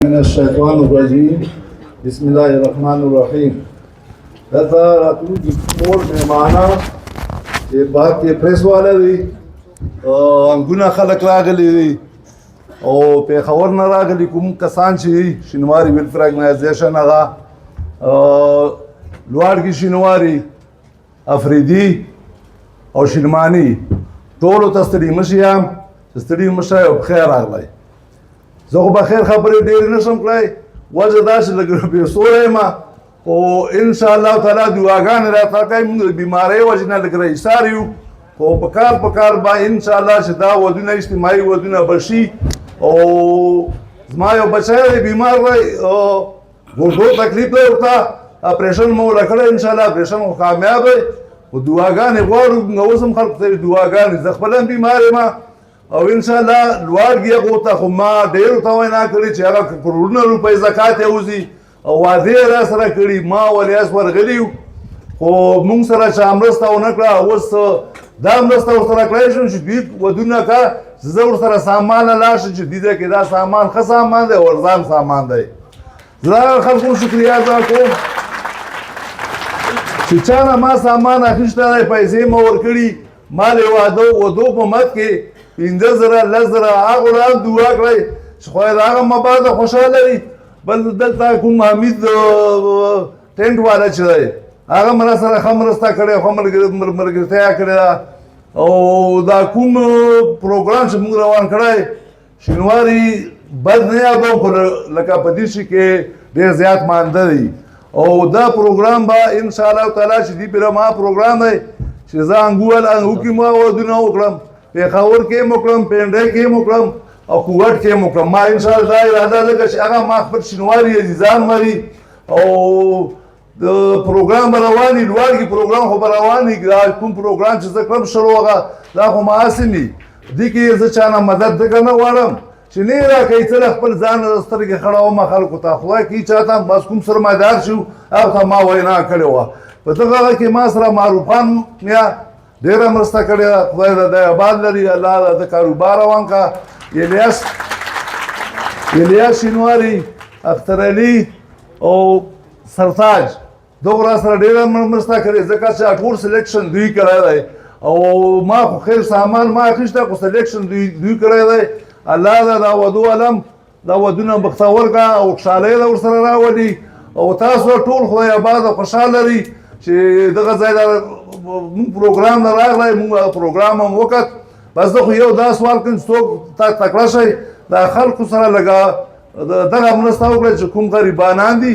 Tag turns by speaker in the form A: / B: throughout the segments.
A: من الشیطان الرجیم بسم الله الرحمن الرحیم. دلته راتلونکي ټول مهمانان چې بهر کې پریس والا دي، انګونه خلک راغلي دي او پېښور نه راغلي کوم کسان چې شینواري ویلفیر ارګنایزیشن هغه لوړګي شینواري افریدي او شینماني ټولو ته ستړي مه شئ، ستړي مه شئ او بخیر راغلی. زه خو بخیر خبرې ډېرې نشم کړی، وجه دا چې لږ بېسوری یم خو انشاءالله تعالی دعاګانې راته کوئ. موږ د بیمارۍ وجې نه لږ رئیسار یو، خو په کار به انشاءالله چې دا ودونه اجتماعي ودونه به شي. او زما یو بچی دی بیمار دی، ګوډو تکلیف دی ورته، اپریشن مو ورله کړی، انشاءالله اپریشن خو کامیاب دی. خو دعاګانې غواړو، اوس هم خلکو ته دعاګانې، زه خپله هم بیمار یم او انشاءالله لوړګي هغو ته خو ما ډېرو ته وینا کړې چې هغه کروڑونه روپۍ زکات یې وځي او وعدې یې را سره کړي. ما ولیاس ورغلي یو خو موږ سره چا مرسته ونه کړه. اوس دا مرسته ورسره کړی شم چې دوی ودونه که زه ورسره سامان لاړ شم چې دې ځای کې دا سامان ښه سامان دی او ارزان سامان دی. زه هغه خلکو شکریا ادا کوم چې چا نه ما سامان اخیستی دی، پیسې مو ورکړي، ما د ودو په مد کې 15,000 10,000 هغو را دعا کړئ چې خدای د هغه مباده خوشحاله وي. بل دلته کوم حمید ټینټ والا چې دی هغه هم را سره ښه مرسته کړې، ښه ملګرتیا کړې ده. او دا کوم پروګرام چې موږ روان کړی شینواري بد نه یادوم، خو لکه په دې شي کې ډېر زیات مانده دی. او دا پروګرام به انشاءالله تعالی چې دې پېره ما پروګرام دی چې زه انګو کې ما ودونه وکړم، پېښور کې هم وکړم، پینډۍ کې هم وکړم او کوټ کې هم وکړم. ما انشاءالله دا اراده ده چې هغه ما خپل شینواري عزیزان مري او د پروګرام به روان وي، لوړګي پروګرام خو به روان وي. دا کوم پروګرام چې زه کړم شروع هغه دا خو معاصم وي، دې کې زه چا نه مدد ځکه نه غواړم چې نه یې راکوي څه خپل ځان سترګې خړوم خلکو ته. خدای کوي چاته بس کوم سرمایدار شو هغه ته ما وینا کړې وه. په دغه هغه کې ما سره معروفان یا ډېره مرسته کړې ده. خدای د آباد لري، الله د کاروبار روان کا. الیاس شینواري، اختر علي او سرتاج دغو را سره ډېره مرسته کړې ځکه چې ټول سلیکشن دوی کړی دی او ما خو خیر سامان ما اخیستی خو سلیکشن دوی کړی دی. الله دا ودو علم دا ودونه بختور کا او خوشحالۍ ده ورسره راولي. او تاسو ټول خدای آباد او خوشحال لري چې دغه ځای مونږ پروګرام نه راغلی، مونږ پروګرام هم وکړ. بس زه خو یو دا سوال کوم چې څوک تکړه شئ دا خلکو سره لږه دغه مرسته وکړئ چې کوم غریبانان دي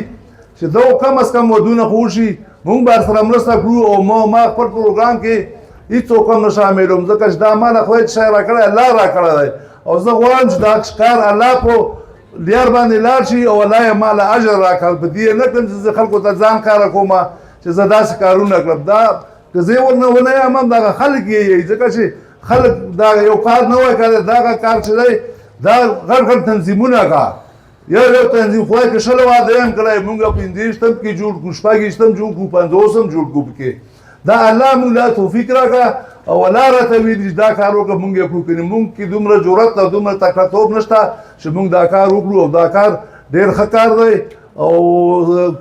A: چې دغو کم از کم ودونه خو وشي، مونږ به ورسره مرسته کړو. او ما خپل پروګرام کې هېڅوک هم نه شاملوم ځکه چې دا ما نه خدای چې شی راکړی الله راکړی دی. او زه غواړم چې دا کار الله په لیار باندې لاړ شي او الله یې ما له اجر راکړل. په دې نه کړم چې زه خلکو ته ځان کاره کوم چې زه داسې کارونه کړم. دا که زه ورنه ونه یم هم دغه خلک یې ځکه چې خلک دا یو کار نه وای کړی، دغه کار چې دی دا غټ تنظیمونه کا یو تنظیم خدای که شل واده هم کړی، مونږ 15 کې جوړ کړو، 16 جوړ کړو، 50 جوړ کړو. پکې دا الله مونږ له توفیق راکړه او الله راته ویلي چې دا کار وکړه، مونږ یې کړو. کنې مونږ کې دومره جرأت او دومره تکړهتوب نشته چې مونږ دا کار وکړو. او دا کار ډېر ښه کار دی. او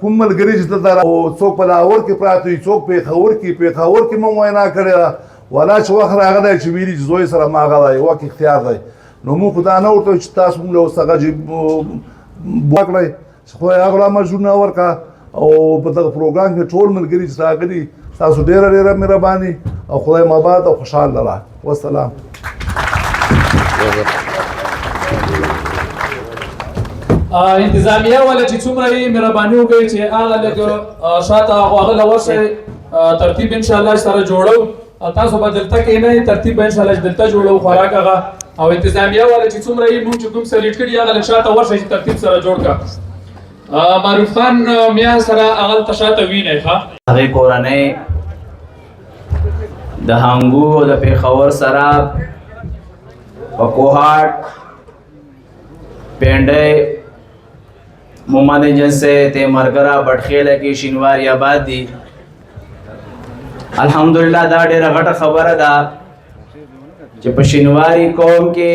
A: کوم ملګري چې دلته او څوک په لاهور کې پراته وي، څوک پېښور کې مو وینا کړې ده، ولا چې وخت راغلی چې ویلي چې زوی سره ما هغه دی وخت اختیار دی. نو مونږ خو دا نه ورته وایو چې تاسو مونږ له اوس هغه وکړئ چې خدای هغه لا مجبور نه ورکړه. او په دغه پروګرام کې ټول ملګري چې راغلي تاسو ډېره مهرباني او خدای مباد او خوشحال لره. والسلام.
B: انتظامیه والا چې څومره یې مهرباني وکړي چې هغه لږ شاته هغه له ورشئ، ترتیب انشاءالله سره جوړو. تاسو به دلته کښېنئ، ترتیب به انشاءالله دلته جوړو خوراک هغه. او انتظامیه والا چې څومره یې مونږ چې کوم سلیټ کړي هغه لږ شاته ورشئ چې ترتیب سره جوړ کړه. معروف خان میا سره هغه دلته شاته وینئ.
C: هغې کورنۍ د هنګو او د پېښور سره په کوهاټ، پینډۍ، محمد ایجنسی، تیمرګره، بټخیله کې شینواري آباد دي. الحمدلله دا ډېره غټه خبره ده چې په شینواري قوم کې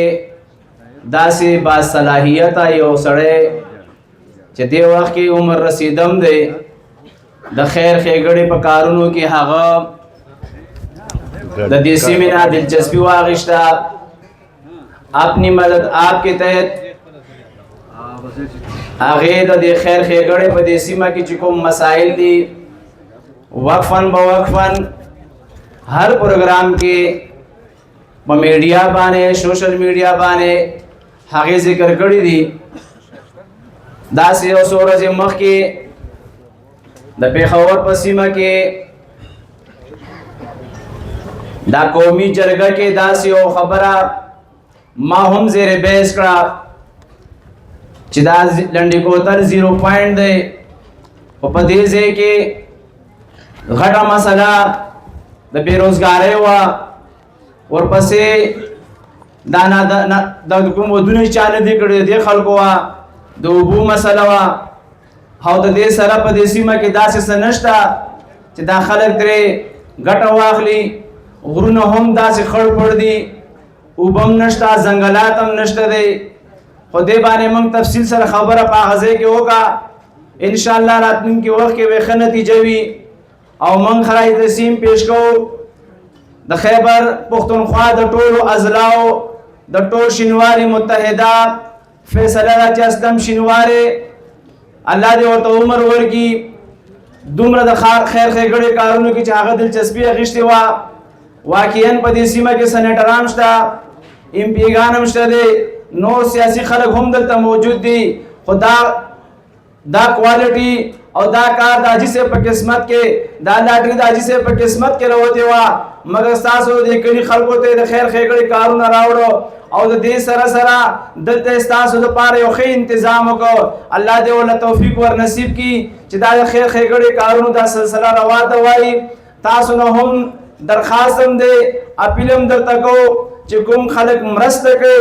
C: داسې باصلاحیته یو سړی چې دې وخت کې عمر رسیدم دی د خیر ښېګړې په کارونو کې هغه د دې سیمې نه دلچسپي واخیسته اپنی مدد آپ کے تحت هغې د دې خیر ښېګړې په دې سیمه کې چې کوم مسایل دي وقفاً بوقفاً هر پروګرام کې په میډیا باندې سوشل میډیا باندې هغې ذکر کړي دي داسې یو څو ورځې مخکې د پېښور په سیمه کې دا قومي جرګه کې داسې یو خبره ما هم زیر بحث کړه چې دا لنډی کوتل 0 پوینټ دی او په دې ځای کې غټه مسله د بېروزګارۍ وه ورپسې دا د کوم ودونه چا نه دي کړي د دې خلکو وه د اوبو مسله وه او د دې سره په دې سیمه کې داسې څه نشته چې دا خلک ترې ګټه واخلي غرونه هم داسې خړ پړ دي اوبه هم نشته ځنګلات هم نشته دی خو دې باندې موږ تفصیل سره خبره په هغه ځای کې وکړه انشاءالله راتلونکي وخت کې به ښه نتیجه وي او موږ خراج تحسین پیش کوو د خیبر پښتونخوا د ټولو اضلاعو د ټول شینواري متحده فیصله ده چې اسلم شینواري الله دې ورته عمر ورکړي دومره د خیر ښېګړې کارونو کې چې هغه دلچسپي اخیستې وه واقعا په دې سیمه کې سنیټران شته ایم پیګان هم شته دی نور سیاسي خلک هم دلته موجود دي خو دا کوالټي او دا کار د حاجي صاحب په قسمت کې دا لاټري د حاجي صاحب په قسمت کې راوتې وه مګر ستاسو د کلي خلکو ته د خیر ښېګړې کارونه راوړو او د دې سره سره دلته ستاسو دپاره یو ښه انتظام وکړو الله دې ورله توفیق ور نصیب کړي چې دا د خیر ښېګړې کارونو دا سلسله رواته وایي تاسو نه هم درخواست هم دی اپیل هم درته کوو چې کوم خلک مرسته کوي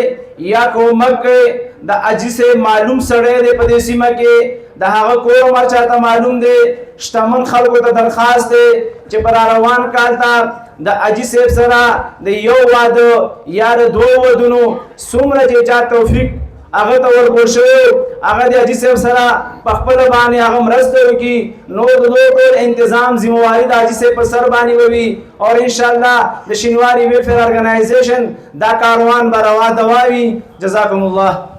C: یا کومک کوي د حاجي صاحب معلوم سړی دی په دې سیمه کې د هغه کور عمر چاته معلوم دی شتمن خلکو ته درخواست دی چې پر روان کال ته د حاجي صاحب سره د یو واده یا د 2 ودونو څومره چې چا توفیق هغه ته ورکړل شوی هغه د حاجي صاحب سره په خپله باندې هغه مرسته وکړي نور د ټول انتظام ذمہواري د حاجي صاحب په سر باندې وي او انشاءالله د شینواري ویلفیر ارګنایزیشن دا کاروان به روا دوه وي جزاکم الله